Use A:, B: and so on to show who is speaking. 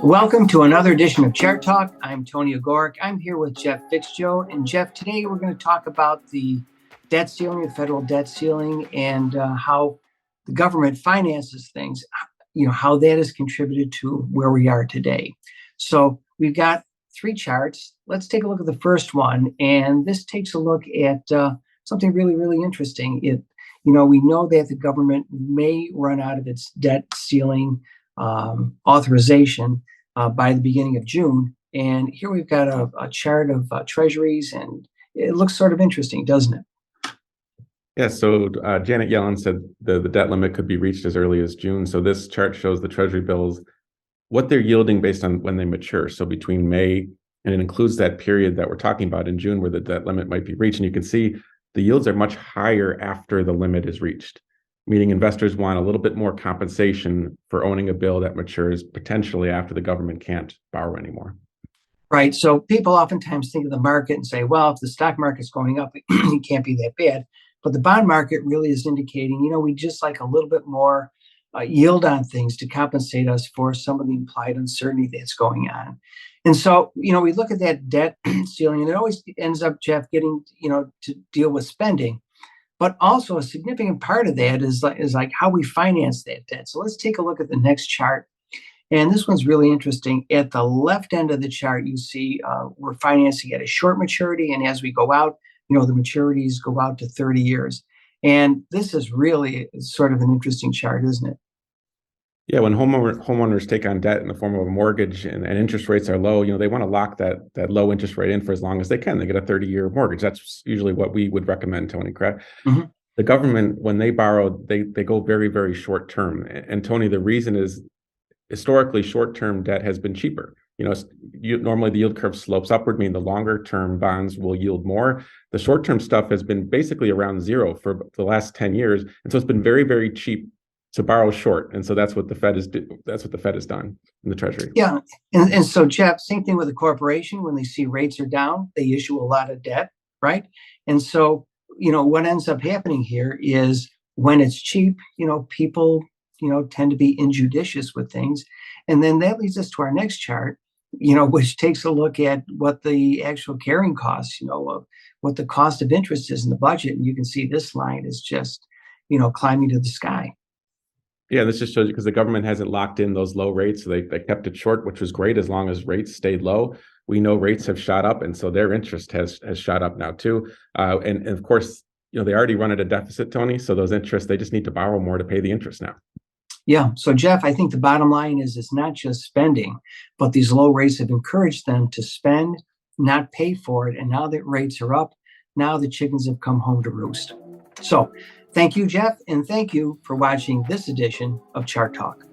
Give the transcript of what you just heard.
A: Welcome to another edition of Chart Talk. I'm Tony Ogorek. I'm here with Jeff Viksjo. And Jeff, today we're going to talk about the debt ceiling, the federal debt ceiling, and how the government finances things, how that has contributed to where we are today. So we've got three charts. Let's take a look at the first one. And this takes a look at something really, really interesting. We know that the government may run out of its debt ceiling authorization by the beginning of June. And here we've got a chart of treasuries, and it looks sort of interesting, doesn't it?
B: Yeah, so Janet Yellen said the debt limit could be reached as early as June. So this chart shows the treasury bills, what they're yielding based on when they mature. So between May, and it includes that period that we're talking about in June where the debt limit might be reached. And you can see the yields are much higher after the limit is reached, meaning investors want a little bit more compensation for owning a bill that matures potentially after the government can't borrow anymore.
A: Right. So people oftentimes think of the market and say, well, if the stock market's going up, it can't be that bad. But the bond market really is indicating, we just like a little bit more yield on things to compensate us for some of the implied uncertainty that's going on. And so, we look at that debt ceiling, and it always ends up, Jeff, getting, to deal with spending. But also a significant part of that is like how we finance that debt. So let's take a look at the next chart. And this one's really interesting. At the left end of the chart, you see we're financing at a short maturity. And as we go out, the maturities go out to 30 years. And this is really sort of an interesting chart, isn't it?
B: Yeah, when homeowners take on debt in the form of a mortgage and interest rates are low, they want to lock that low interest rate in for as long as they can. They get a 30-year mortgage. That's usually what we would recommend, Tony, correct? Mm-hmm. The government, when they borrow, they go very, very short term. And Tony, the reason is historically short-term debt has been cheaper. Normally the yield curve slopes upward, meaning the longer-term bonds will yield more. The short-term stuff has been basically around zero for the last 10 years. And so it's been very, very cheap to borrow short. And so that's what the Fed has done in the Treasury.
A: Yeah. And so, Jeff, same thing with a corporation. When they see rates are down, they issue a lot of debt, right? And so, what ends up happening here is when it's cheap, people, tend to be injudicious with things. And then that leads us to our next chart, which takes a look at what the actual carrying costs, of what the cost of interest is in the budget. And you can see this line is just, climbing to the sky.
B: Yeah, this just shows you because the government hasn't locked in those low rates. So they kept it short, which was great as long as rates stayed low. We know rates have shot up, and so their interest has shot up now too. And of course, they already run at a deficit, Tony. So those interests, they just need to borrow more to pay the interest now.
A: Yeah. So, Jeff, I think the bottom line is it's not just spending, but these low rates have encouraged them to spend, not pay for it. And now that rates are up, now the chickens have come home to roost. So thank you, Jeff, and thank you for watching this edition of Chart Talk.